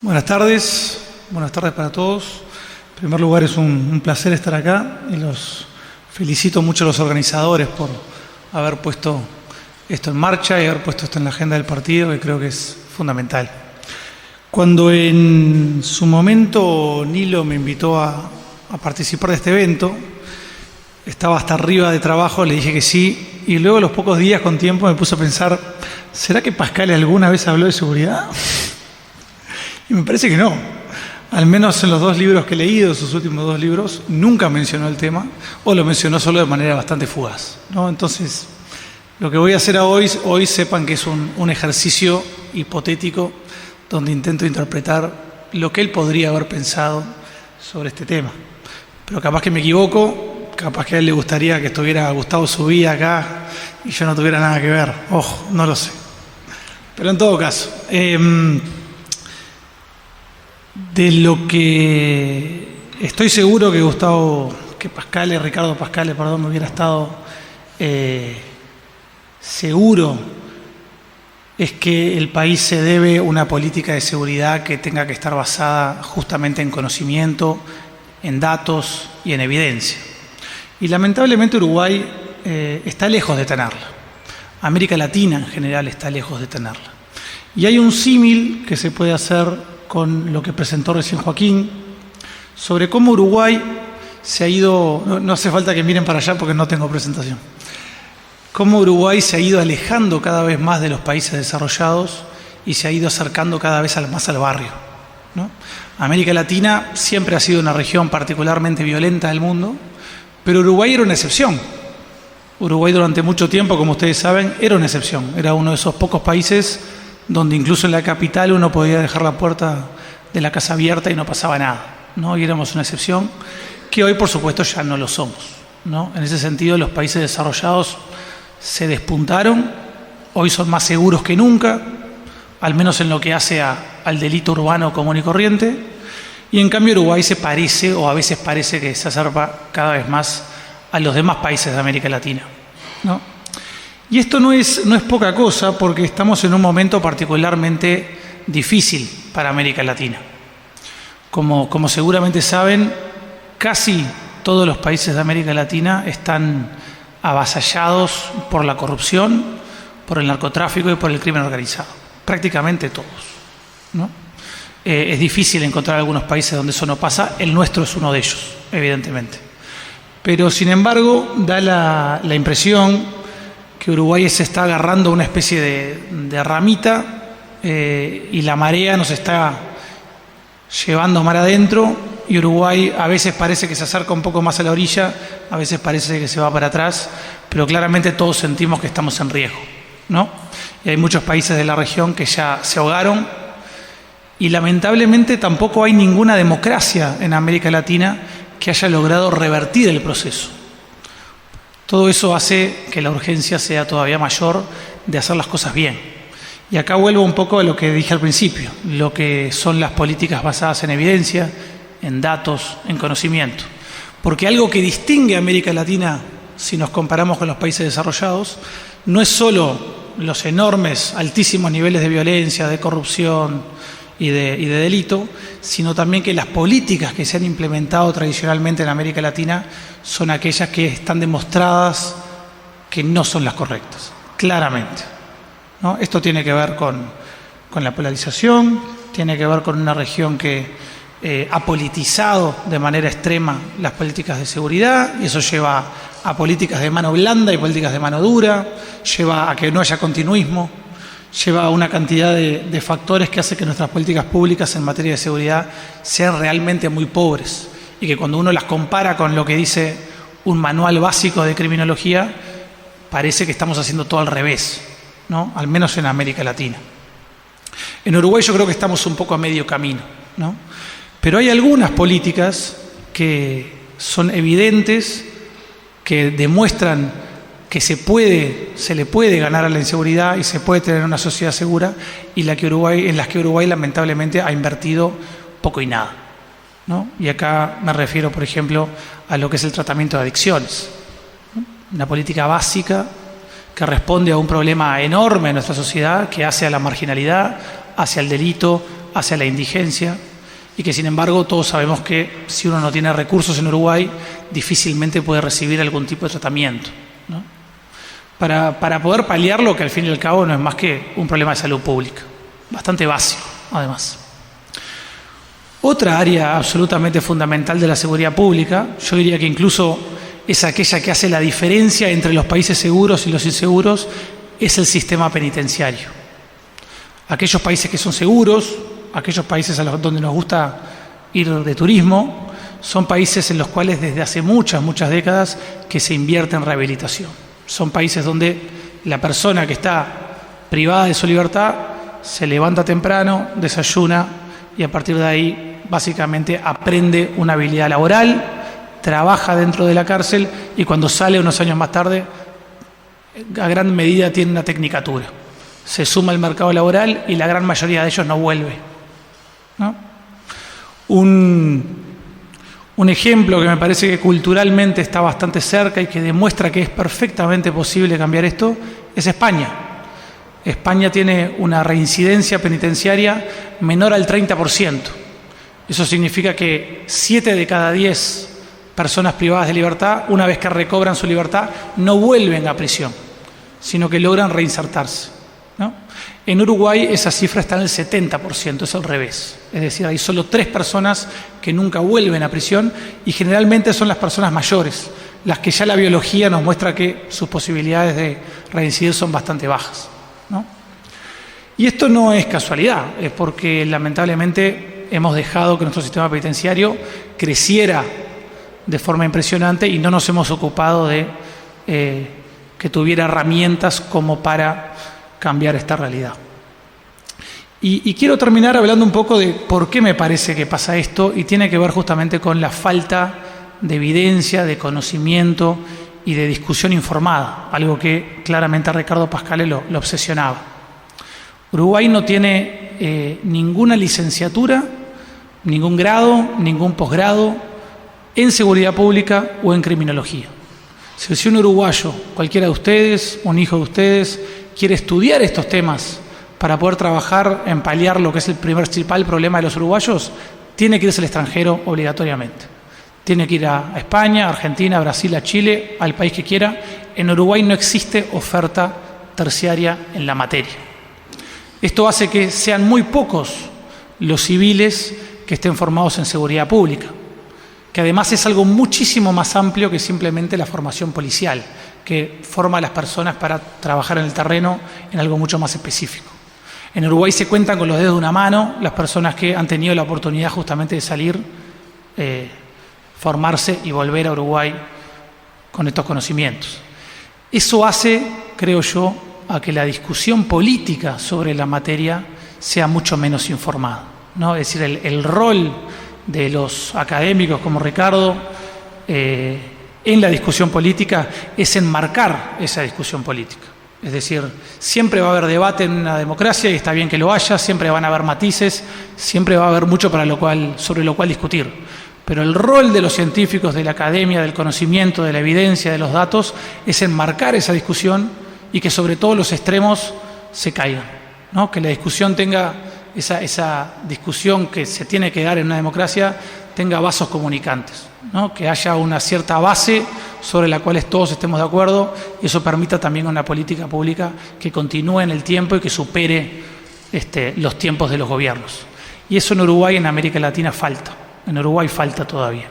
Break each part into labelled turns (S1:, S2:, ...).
S1: Buenas tardes para todos. En primer lugar, es un placer estar acá y los felicito mucho a los organizadores por haber puesto esto en marcha y haber puesto esto en la agenda del partido, que creo que es fundamental. Cuando en su momento Nilo me invitó a participar de este evento, estaba hasta arriba de trabajo, le dije que sí, y luego a los pocos días con tiempo me puse a pensar, ¿será que Pascal alguna vez habló de seguridad? Y me parece que no. Al menos en los dos libros que he leído, sus últimos dos libros, nunca mencionó el tema, o lo mencionó solo de manera bastante fugaz, ¿no? Entonces, lo que voy a hacer hoy sepan que es un ejercicio hipotético donde intento interpretar lo que él podría haber pensado sobre este tema. Pero capaz que me equivoco, capaz que a él le gustaría que estuviera Gustavo Subía acá y yo no tuviera nada que ver. Ojo, no lo sé. Pero en todo caso, de lo que estoy seguro que Ricardo Pascale, me hubiera estado seguro, es que el país se debe una política de seguridad que tenga que estar basada justamente en conocimiento, en datos y en evidencia. Y lamentablemente Uruguay está lejos de tenerla. América Latina en general está lejos de tenerla. Y hay un símil que se puede hacer con lo que presentó recién Joaquín, sobre cómo Uruguay se ha ido, no hace falta que miren para allá porque no tengo presentación, cómo Uruguay se ha ido alejando cada vez más de los países desarrollados y se ha ido acercando cada vez más al barrio, ¿no? América Latina siempre ha sido una región particularmente violenta del mundo, pero Uruguay era una excepción. Uruguay durante mucho tiempo, como ustedes saben, era una excepción, era uno de esos pocos países donde incluso en la capital uno podía dejar la puerta de la casa abierta y no pasaba nada, ¿no? Y éramos una excepción que hoy, por supuesto, ya no lo somos, ¿no? En ese sentido, los países desarrollados se despuntaron, hoy son más seguros que nunca, al menos en lo que hace al delito urbano común y corriente, y en cambio Uruguay se parece, o a veces parece que se acerca cada vez más a los demás países de América Latina, ¿no? Y esto no es poca cosa porque estamos en un momento particularmente difícil para América Latina. Como seguramente saben, casi todos los países de América Latina están avasallados por la corrupción, por el narcotráfico y por el crimen organizado. Prácticamente todos, ¿no? Es difícil encontrar algunos países donde eso no pasa. El nuestro es uno de ellos, evidentemente. Pero, sin embargo, da la impresión que Uruguay se está agarrando una especie de ramita y la marea nos está llevando mar adentro y Uruguay a veces parece que se acerca un poco más a la orilla, a veces parece que se va para atrás, pero claramente todos sentimos que estamos en riesgo, ¿no? Y hay muchos países de la región que ya se ahogaron y lamentablemente tampoco hay ninguna democracia en América Latina que haya logrado revertir el proceso. Todo eso hace que la urgencia sea todavía mayor de hacer las cosas bien. Y acá vuelvo un poco a lo que dije al principio, lo que son las políticas basadas en evidencia, en datos, en conocimiento. Porque algo que distingue a América Latina, si nos comparamos con los países desarrollados, no es solo los enormes, altísimos niveles de violencia, de corrupción y de delito, sino también que las políticas que se han implementado tradicionalmente en América Latina son aquellas que están demostradas que no son las correctas, claramente, ¿no? Esto tiene que ver con la polarización, tiene que ver con una región que ha politizado de manera extrema las políticas de seguridad, y eso lleva a políticas de mano blanda y políticas de mano dura, lleva a que no haya continuismo, lleva a una cantidad de factores que hace que nuestras políticas públicas en materia de seguridad sean realmente muy pobres y que cuando uno las compara con lo que dice un manual básico de criminología, parece que estamos haciendo todo al revés, ¿no? Al menos en América Latina. En Uruguay yo creo que estamos un poco a medio camino, ¿no? Pero hay algunas políticas que son evidentes, que demuestran que se le puede ganar a la inseguridad y se puede tener una sociedad segura, y en las que Uruguay lamentablemente ha invertido poco y nada, ¿no? Y acá me refiero, por ejemplo, a lo que es el tratamiento de adicciones, ¿no? Una política básica que responde a un problema enorme en nuestra sociedad, que hace a la marginalidad, hacia el delito, hacia la indigencia y que sin embargo todos sabemos que si uno no tiene recursos en Uruguay difícilmente puede recibir algún tipo de tratamiento, ¿no? Para poder paliarlo, que al fin y al cabo no es más que un problema de salud pública, bastante básico además. Otra área absolutamente fundamental de la seguridad pública, yo diría que incluso es aquella que hace la diferencia entre los países seguros y los inseguros, es el sistema penitenciario. Aquellos países que son seguros, aquellos países donde nos gusta ir de turismo, son países en los cuales desde hace muchas décadas que se invierte en rehabilitación. Son países donde la persona que está privada de su libertad se levanta temprano, desayuna y a partir de ahí básicamente aprende una habilidad laboral, trabaja dentro de la cárcel y cuando sale unos años más tarde, a gran medida tiene una tecnicatura. Se suma al mercado laboral y la gran mayoría de ellos no vuelve, ¿no? Un ejemplo que me parece que culturalmente está bastante cerca y que demuestra que es perfectamente posible cambiar esto es España. España tiene una reincidencia penitenciaria menor al 30%. Eso significa que 7 de cada 10 personas privadas de libertad, una vez que recobran su libertad, no vuelven a prisión, sino que logran reinsertarse, ¿no? En Uruguay esa cifra está en el 70%, es al revés. Es decir, hay solo 3 personas que nunca vuelven a prisión y generalmente son las personas mayores, las que ya la biología nos muestra que sus posibilidades de reincidir son bastante bajas, ¿no? Y esto no es casualidad, es porque lamentablemente hemos dejado que nuestro sistema penitenciario creciera de forma impresionante y no nos hemos ocupado de que tuviera herramientas como para cambiar esta realidad. Y quiero terminar hablando un poco de por qué me parece que pasa esto y tiene que ver justamente con la falta de evidencia, de conocimiento y de discusión informada, algo que claramente a Ricardo Pascale lo obsesionaba. Uruguay no tiene ninguna licenciatura, ningún grado, ningún posgrado en seguridad pública o en criminología. Si un uruguayo, cualquiera de ustedes, un hijo de ustedes, quiere estudiar estos temas para poder trabajar en paliar lo que es el principal problema de los uruguayos, tiene que irse al extranjero obligatoriamente. Tiene que ir a España, a Argentina, a Brasil, a Chile, al país que quiera. En Uruguay no existe oferta terciaria en la materia. Esto hace que sean muy pocos los civiles que estén formados en seguridad pública, que además es algo muchísimo más amplio que simplemente la formación policial, que forma a las personas para trabajar en el terreno en algo mucho más específico. En Uruguay se cuentan con los dedos de una mano las personas que han tenido la oportunidad justamente de salir, formarse y volver a Uruguay con estos conocimientos. Eso hace, creo yo, a que la discusión política sobre la materia sea mucho menos informada, ¿no? Es decir, el rol de los académicos como Ricardo en la discusión política es enmarcar esa discusión política. Es decir, siempre va a haber debate en una democracia y está bien que lo haya, siempre van a haber matices, siempre va a haber mucho sobre lo cual discutir. Pero el rol de los científicos, de la academia, del conocimiento, de la evidencia, de los datos, es enmarcar esa discusión y que sobre todo los extremos se caigan, ¿no? Que la discusión tenga esa discusión que se tiene que dar en una democracia tenga vasos comunicantes, ¿no? Que haya una cierta base sobre la cual todos estemos de acuerdo y eso permita también una política pública que continúe en el tiempo y que supere los tiempos de los gobiernos. Y eso en Uruguay, en América Latina, falta. En Uruguay falta todavía,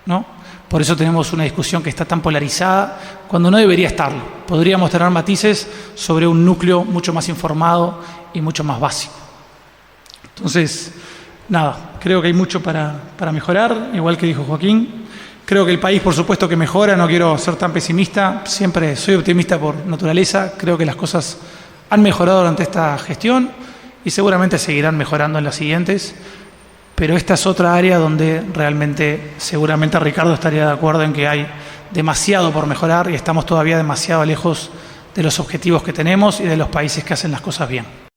S1: ¿no? Por eso tenemos una discusión que está tan polarizada cuando no debería estarlo. Podríamos tener matices sobre un núcleo mucho más informado y mucho más básico. Entonces, nada, creo que hay mucho para mejorar, igual que dijo Joaquín. Creo que el país, por supuesto, que mejora, no quiero ser tan pesimista, siempre soy optimista por naturaleza, creo que las cosas han mejorado durante esta gestión y seguramente seguirán mejorando en las siguientes, pero esta es otra área donde realmente, seguramente Ricardo estaría de acuerdo en que hay demasiado por mejorar y estamos todavía demasiado lejos de los objetivos que tenemos y de los países que hacen las cosas bien.